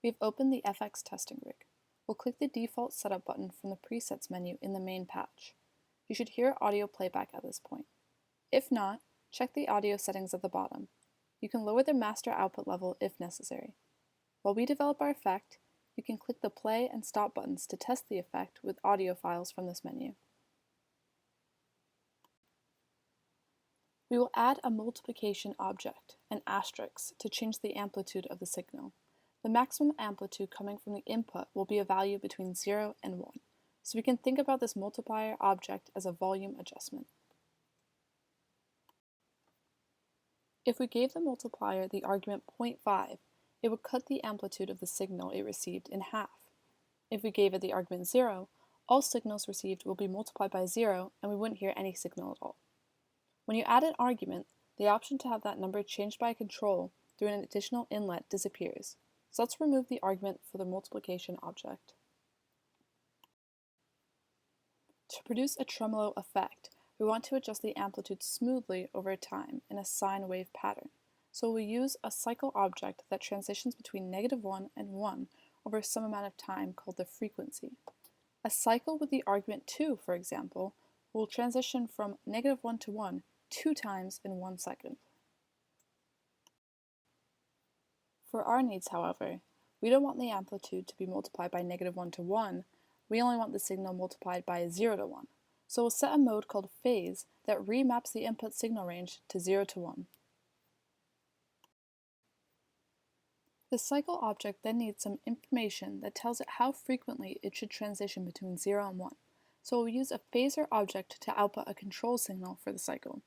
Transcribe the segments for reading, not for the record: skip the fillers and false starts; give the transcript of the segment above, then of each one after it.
We've opened the FX testing rig. We'll click the default setup button from the presets menu in the main patch. You should hear audio playback at this point. If not, check the audio settings at the bottom. You can lower the master output level if necessary. While we develop our effect, you can click the play and stop buttons to test the effect with audio files from this menu. We will add a multiplication object, an asterisk, to change the amplitude of the signal. The maximum amplitude coming from the input will be a value between 0 and 1, so we can think about this multiplier object as a volume adjustment. If we gave the multiplier the argument 0.5, it would cut the amplitude of the signal it received in half. If we gave it the argument 0, all signals received will be multiplied by 0 and we wouldn't hear any signal at all. When you add an argument, the option to have that number changed by a control through an additional inlet disappears. So let's remove the argument for the multiplication object. To produce a tremolo effect, we want to adjust the amplitude smoothly over time in a sine wave pattern. So we'll use a cycle object that transitions between -1 and 1 over some amount of time called the frequency. A cycle with the argument 2, for example, will transition from -1 to 1 2 times in 1 second. For our needs, however, we don't want the amplitude to be multiplied by -1 to 1, we only want the signal multiplied by 0 to 1. So we'll set a mode called phase that remaps the input signal range to 0 to 1. The cycle object then needs some information that tells it how frequently it should transition between 0 and 1. So we'll use a phasor object to output a control signal for the cycle.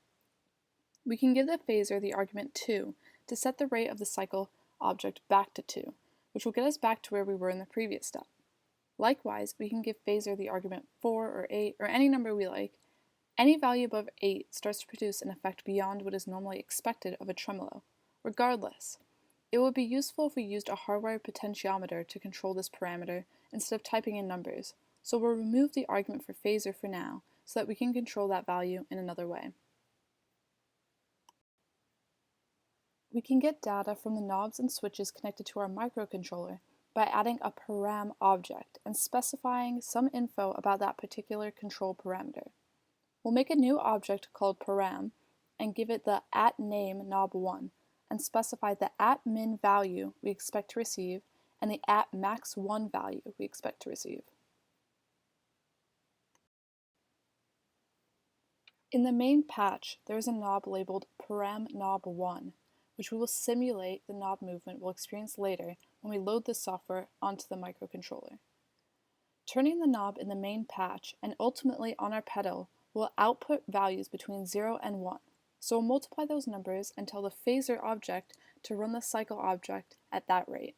We can give the phasor the argument 2 to set the rate of the cycle object back to 2, which will get us back to where we were in the previous step. Likewise, we can give phasor the argument 4 or 8 or any number we like. Any value above 8 starts to produce an effect beyond what is normally expected of a tremolo. Regardless, it would be useful if we used a hardwired potentiometer to control this parameter instead of typing in numbers, so we'll remove the argument for phasor for now so that we can control that value in another way. We can get data from the knobs and switches connected to our microcontroller by adding a param object and specifying some info about that particular control parameter. We'll make a new object called param and give it the @name knob1 and specify the @min value we expect to receive and the @max1 value we expect to receive. In the main patch, there is a knob labeled param knob1, which we will simulate the knob movement we'll experience later when we load the software onto the microcontroller. Turning the knob in the main patch and ultimately on our pedal will output values between 0 and 1, so we'll multiply those numbers and tell the phasor object to run the cycle object at that rate.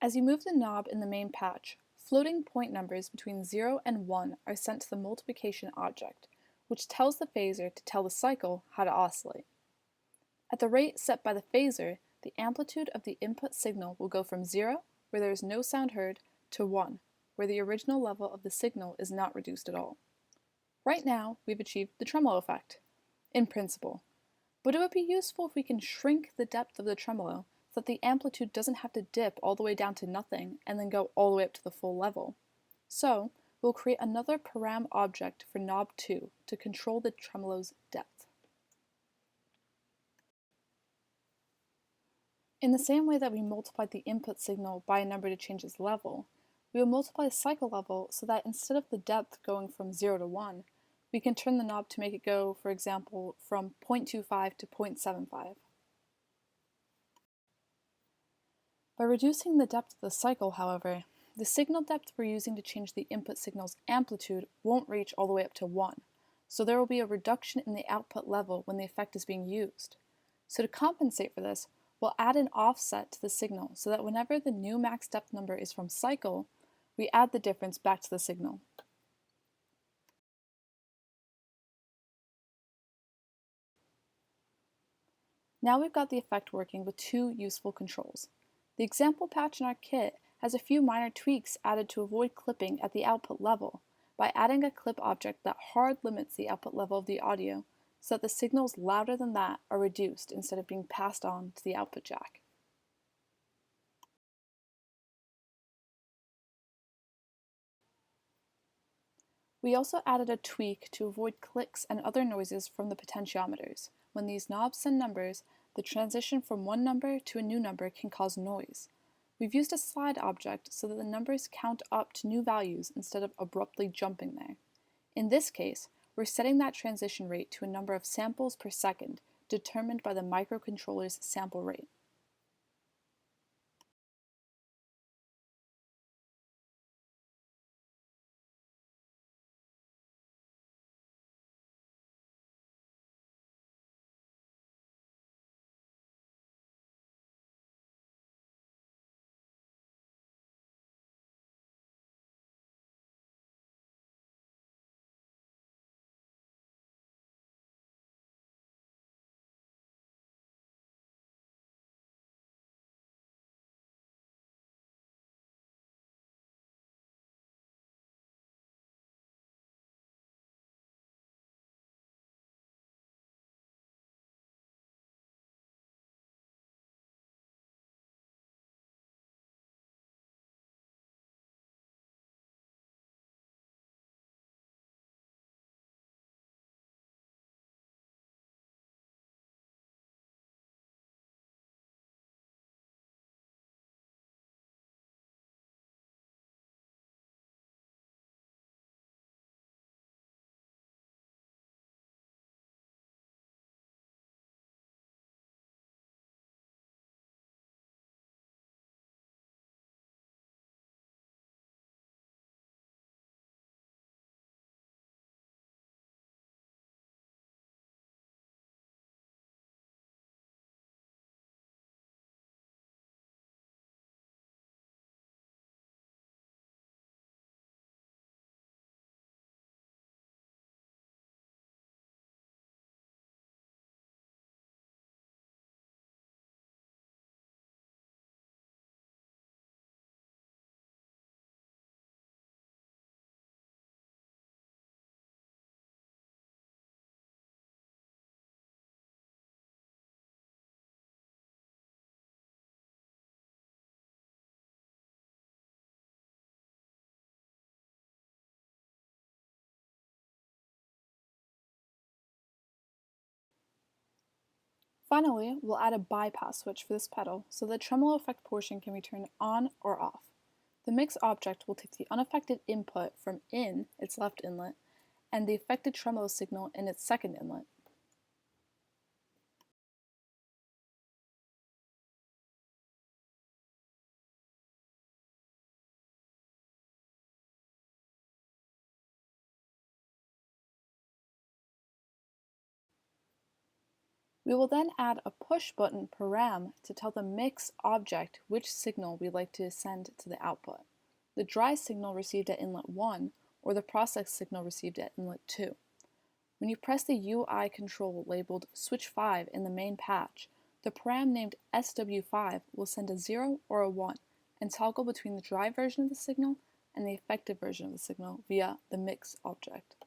As you move the knob in the main patch, floating point numbers between 0 and 1 are sent to the multiplication object, which tells the phasor to tell the cycle how to oscillate. At the rate set by the phasor, the amplitude of the input signal will go from 0, where there is no sound heard, to 1, where the original level of the signal is not reduced at all. Right now, we've achieved the tremolo effect, in principle, but it would be useful if we can shrink the depth of the tremolo so that the amplitude doesn't have to dip all the way down to nothing and then go all the way up to the full level. So, we'll create another param object for knob 2 to control the tremolo's depth. In the same way that we multiplied the input signal by a number to change its level, we will multiply the cycle level so that instead of the depth going from 0 to 1, we can turn the knob to make it go, for example, from 0.25 to 0.75. By reducing the depth of the cycle, however, the signal depth we're using to change the input signal's amplitude won't reach all the way up to 1, so there will be a reduction in the output level when the effect is being used. So to compensate for this, we'll add an offset to the signal so that whenever the new max depth number is from cycle, we add the difference back to the signal. Now we've got the effect working with two useful controls. The example patch in our kit has a few minor tweaks added to avoid clipping at the output level by adding a clip object that hard limits the output level of the audio so that the signals louder than that are reduced instead of being passed on to the output jack. We also added a tweak to avoid clicks and other noises from the potentiometers. When these knobs send numbers, the transition from one number to a new number can cause noise. We've used a slide object so that the numbers count up to new values instead of abruptly jumping there. In this case, we're setting that transition rate to a number of samples per second, determined by the microcontroller's sample rate. Finally, we'll add a bypass switch for this pedal so the tremolo effect portion can be turned on or off. The mix object will take the unaffected input from in its left inlet and the affected tremolo signal in its second inlet. We will then add a push button param to tell the mix object which signal we'd like to send to the output, the dry signal received at inlet 1 or the process signal received at inlet 2. When you press the UI control labeled switch 5 in the main patch, the param named SW5 will send a 0 or a 1 and toggle between the dry version of the signal and the effective version of the signal via the mix object.